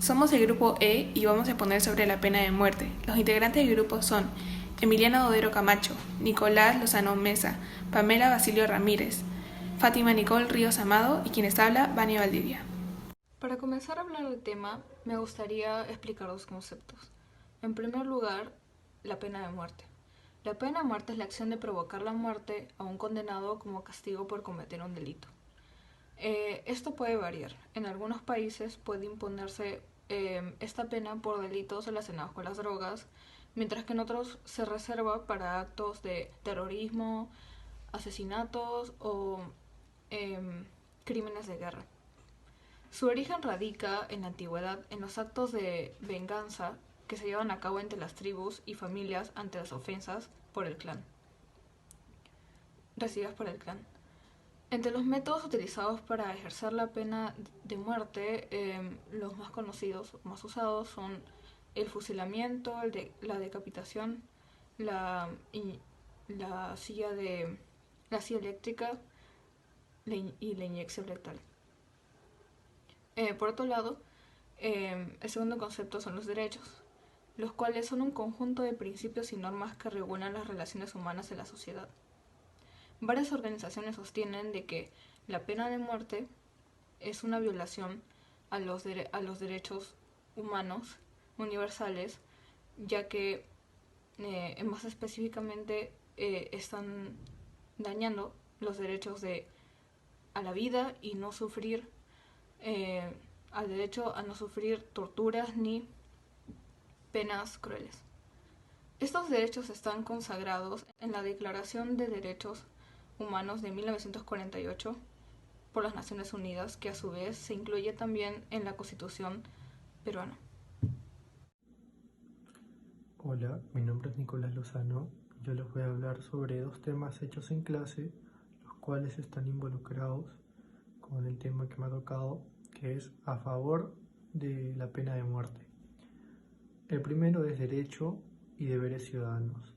Somos el grupo E y vamos a exponer sobre la pena de muerte. Los integrantes del grupo son Emiliana Dodero Camacho, Nicolás Lozano Mesa, Pamela Basilio Ramírez, Fátima Nicole Ríos Amado y quienes habla, Vania Valdivia. Para comenzar a hablar del tema, me gustaría explicar dos conceptos. En primer lugar, la pena de muerte. La pena de muerte es la acción de provocar la muerte a un condenado como castigo por cometer un delito. Esto puede variar. En algunos países puede imponerse esta pena por delitos relacionados con las drogas, mientras que en otros se reserva para actos de terrorismo, asesinatos o crímenes de guerra. Su origen radica en la antigüedad en los actos de venganza que se llevan a cabo entre las tribus y familias ante las ofensas recibidas por el clan. Entre los métodos utilizados para ejercer la pena de muerte, los más conocidos, más usados, son el fusilamiento, la decapitación, la silla eléctrica y la inyección letal. Por otro lado, el segundo concepto son los derechos, los cuales son un conjunto de principios y normas que regulan las relaciones humanas en la sociedad. Varias organizaciones sostienen de que la pena de muerte es una violación a los derechos humanos universales, ya que más específicamente están dañando los derechos a la vida y no sufrir al derecho a no sufrir torturas ni penas crueles. Estos derechos están consagrados en la Declaración de Derechos Humanos de 1948 por las Naciones Unidas, que a su vez se incluye también en la Constitución peruana. Hola, mi nombre es Nicolás Lozano. Yo les voy a hablar sobre dos temas hechos en clase, los cuales están involucrados con el tema que me ha tocado, que es a favor de la pena de muerte. El primero es derecho y deberes ciudadanos.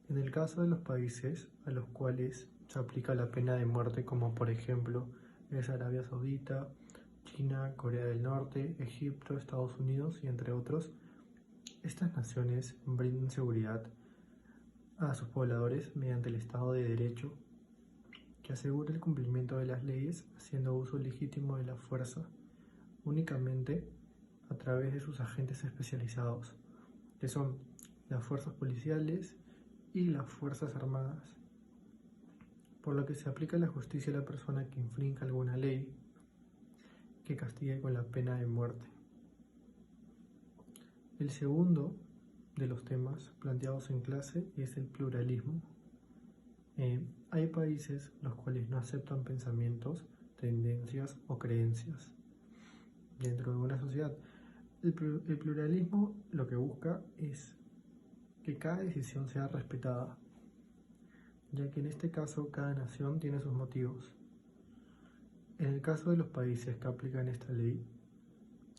En el caso de los países a los cuales se aplica la pena de muerte, como por ejemplo es Arabia Saudita, China, Corea del Norte, Egipto, Estados Unidos y entre otros, estas naciones brindan seguridad a sus pobladores mediante el Estado de Derecho, que asegura el cumplimiento de las leyes haciendo uso legítimo de la fuerza, únicamente a través de sus agentes especializados, que son las fuerzas policiales y las fuerzas armadas, por lo que se aplica la justicia a la persona que infrinja alguna ley que castigue con la pena de muerte. El segundo de los temas planteados en clase es el pluralismo. Hay países los cuales no aceptan pensamientos, tendencias o creencias dentro de una sociedad. El pluralismo lo que busca es que cada decisión sea respetada, ya que en este caso cada nación tiene sus motivos. En el caso de los países que aplican esta ley,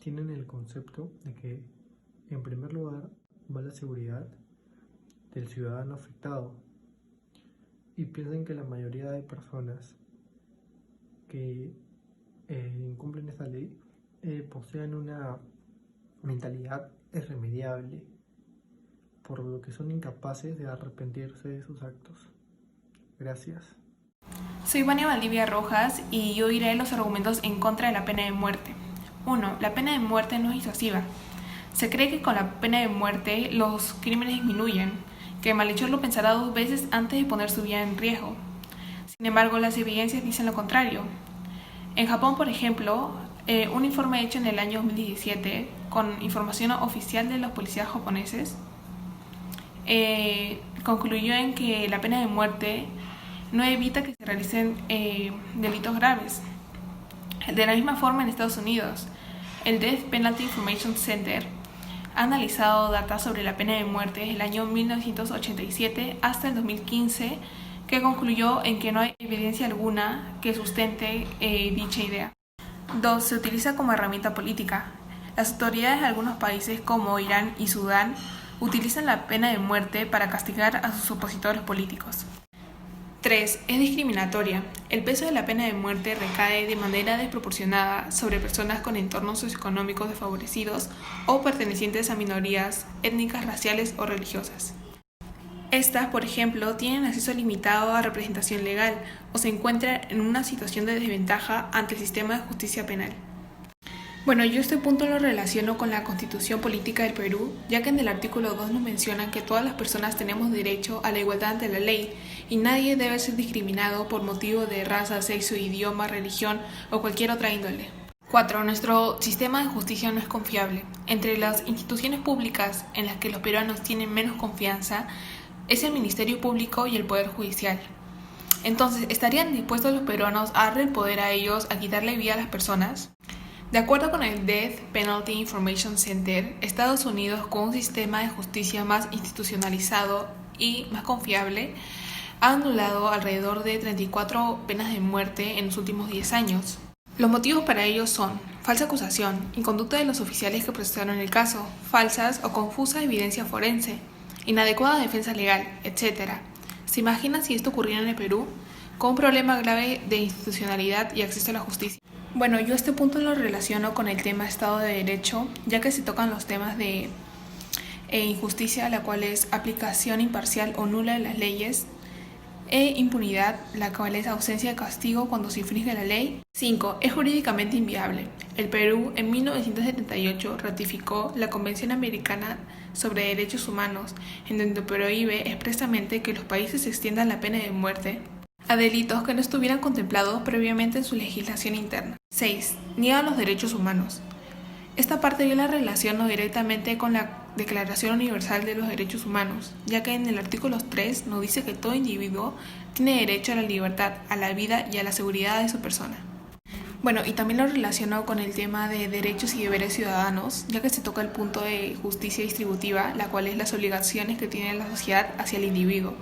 tienen el concepto de que en primer lugar va la seguridad del ciudadano afectado, y piensan que la mayoría de personas que incumplen esta ley poseen una mentalidad irremediable, por lo que son incapaces de arrepentirse de sus actos. Gracias. Soy Vania Valdivia Rojas y yo diré los argumentos en contra de la pena de muerte. 1. La pena de muerte no es disuasiva. Se cree que con la pena de muerte los crímenes disminuyen, que el malhechor lo pensará 2 veces antes de poner su vida en riesgo. Sin embargo, las evidencias dicen lo contrario. En Japón, por ejemplo, un informe hecho en el año 2017 con información oficial de los policías japoneses concluyó en que la pena de muerte no evita que se realicen delitos graves. De la misma forma, en Estados Unidos, el Death Penalty Information Center ha analizado datos sobre la pena de muerte desde el año 1987 hasta el 2015, que concluyó en que no hay evidencia alguna que sustente dicha idea. 2. Se utiliza como herramienta política. Las autoridades de algunos países como Irán y Sudán utilizan la pena de muerte para castigar a sus opositores políticos. 3. Es discriminatoria. El peso de la pena de muerte recae de manera desproporcionada sobre personas con entornos socioeconómicos desfavorecidos o pertenecientes a minorías étnicas, raciales o religiosas. Estas, por ejemplo, tienen acceso limitado a representación legal o se encuentran en una situación de desventaja ante el sistema de justicia penal. Bueno, yo este punto lo relaciono con la Constitución Política del Perú, ya que en el artículo 2 nos mencionan que todas las personas tenemos derecho a la igualdad ante la ley y nadie debe ser discriminado por motivo de raza, sexo, idioma, religión o cualquier otra índole. 4. Nuestro sistema de justicia no es confiable. Entre las instituciones públicas en las que los peruanos tienen menos confianza es el Ministerio Público y el Poder Judicial. Entonces, ¿estarían dispuestos los peruanos a darle el poder a ellos, a quitarle vida a las personas? De acuerdo con el Death Penalty Information Center, Estados Unidos, con un sistema de justicia más institucionalizado y más confiable, ha anulado alrededor de 34 penas de muerte en los últimos 10 años. Los motivos para ello son falsa acusación, inconducta de los oficiales que procesaron el caso, falsas o confusa evidencia forense, inadecuada defensa legal, etc. ¿Se imagina si esto ocurriera en el Perú? Con un problema grave de institucionalidad y acceso a la justicia. Bueno, yo este punto lo relaciono con el tema Estado de Derecho, ya que se tocan los temas de injusticia, la cual es aplicación imparcial o nula de las leyes, e impunidad, la cual es ausencia de castigo cuando se infringe la ley. 5. Es jurídicamente inviable. El Perú en 1978 ratificó la Convención Americana sobre Derechos Humanos, en donde prohíbe expresamente que los países extiendan la pena de muerte a delitos que no estuvieran contemplados previamente en su legislación interna. 6. Niega los derechos humanos. Esta parte yo la relaciono directamente con la Declaración Universal de los Derechos Humanos, ya que en el artículo 3 nos dice que todo individuo tiene derecho a la libertad, a la vida y a la seguridad de su persona. Bueno, y también lo relaciono con el tema de derechos y deberes ciudadanos, ya que se toca el punto de justicia distributiva, la cual es las obligaciones que tiene la sociedad hacia el individuo,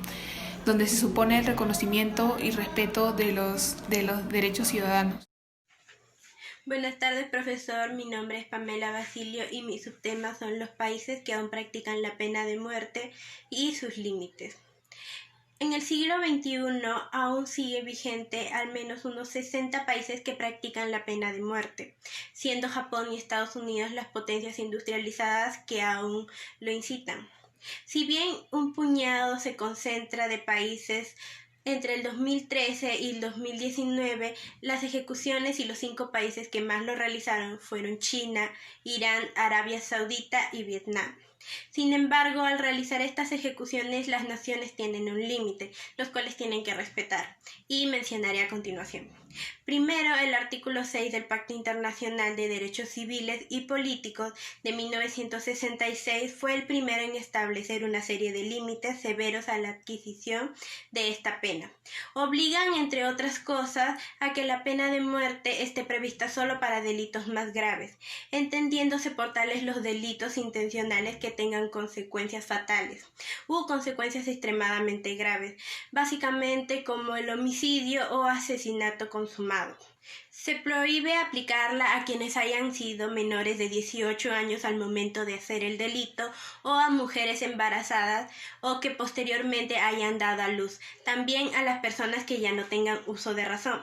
donde se supone el reconocimiento y respeto de los derechos ciudadanos. Buenas tardes, profesor. Mi nombre es Pamela Basilio y mis subtemas son los países que aún practican la pena de muerte y sus límites. En el siglo XXI aún sigue vigente al menos unos 60 países que practican la pena de muerte, siendo Japón y Estados Unidos las potencias industrializadas que aún lo incitan. Si bien un puñado se concentra de países, entre el 2013 y el 2019, las ejecuciones y los 5 países que más lo realizaron fueron China, Irán, Arabia Saudita y Vietnam. Sin embargo, al realizar estas ejecuciones, las naciones tienen un límite, los cuales tienen que respetar, y mencionaré a continuación. Primero, el artículo 6 del Pacto Internacional de Derechos Civiles y Políticos de 1966 fue el primero en establecer una serie de límites severos a la adquisición de esta pena. Obligan, entre otras cosas, a que la pena de muerte esté prevista solo para delitos más graves, entendiéndose por tales los delitos intencionales que tengan consecuencias fatales u consecuencias extremadamente graves, básicamente como el homicidio o asesinato consumado. Se prohíbe aplicarla a quienes hayan sido menores de 18 años al momento de hacer el delito o a mujeres embarazadas o que posteriormente hayan dado a luz, también a las personas que ya no tengan uso de razón.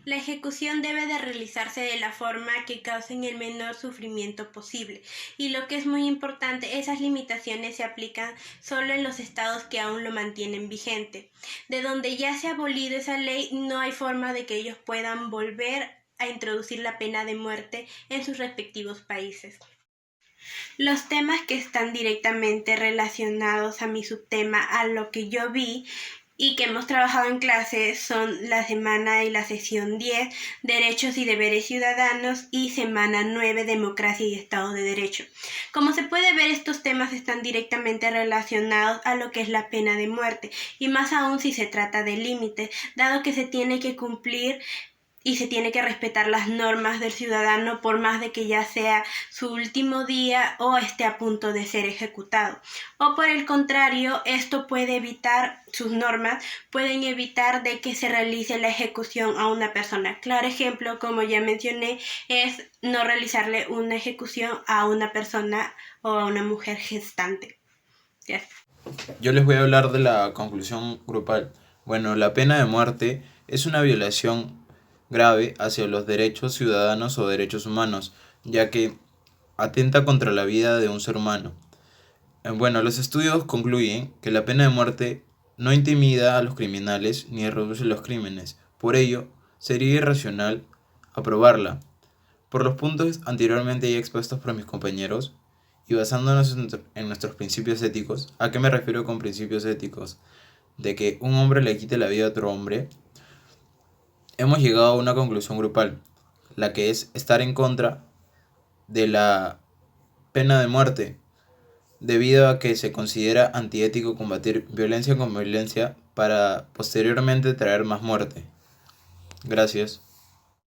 La ejecución debe de realizarse de la forma que causen el menor sufrimiento posible y lo que es muy importante, esas limitaciones se aplican solo en los estados que aún lo mantienen vigente. De donde ya se ha abolido esa ley, no hay forma de que ellos puedan volver a introducir la pena de muerte en sus respectivos países. Los temas que están directamente relacionados a mi subtema, a lo que yo vi y que hemos trabajado en clase, son la semana y la sesión 10, Derechos y Deberes Ciudadanos, y semana 9, Democracia y Estado de Derecho. Como se puede ver, estos temas están directamente relacionados a lo que es la pena de muerte, y más aún si se trata de límites, dado que se tiene que cumplir y se tiene que respetar las normas del ciudadano por más de que ya sea su último día o esté a punto de ser ejecutado. O por el contrario, esto puede evitar, sus normas pueden evitar de que se realice la ejecución a una persona. Claro ejemplo, como ya mencioné, es no realizarle una ejecución a una persona o a una mujer gestante. Yes. Yo les voy a hablar de la conclusión grupal. Bueno, la pena de muerte es una violación grave hacia los derechos ciudadanos o derechos humanos, ya que atenta contra la vida de un ser humano. Bueno, los estudios concluyen que la pena de muerte no intimida a los criminales ni reduce los crímenes. Por ello, sería irracional aprobarla. Por los puntos anteriormente ya expuestos por mis compañeros y basándonos en nuestros principios éticos, ¿a qué me refiero con principios éticos? De que un hombre le quite la vida a otro hombre, hemos llegado a una conclusión grupal, la que es estar en contra de la pena de muerte, debido a que se considera antiético combatir violencia con violencia para posteriormente traer más muerte. Gracias.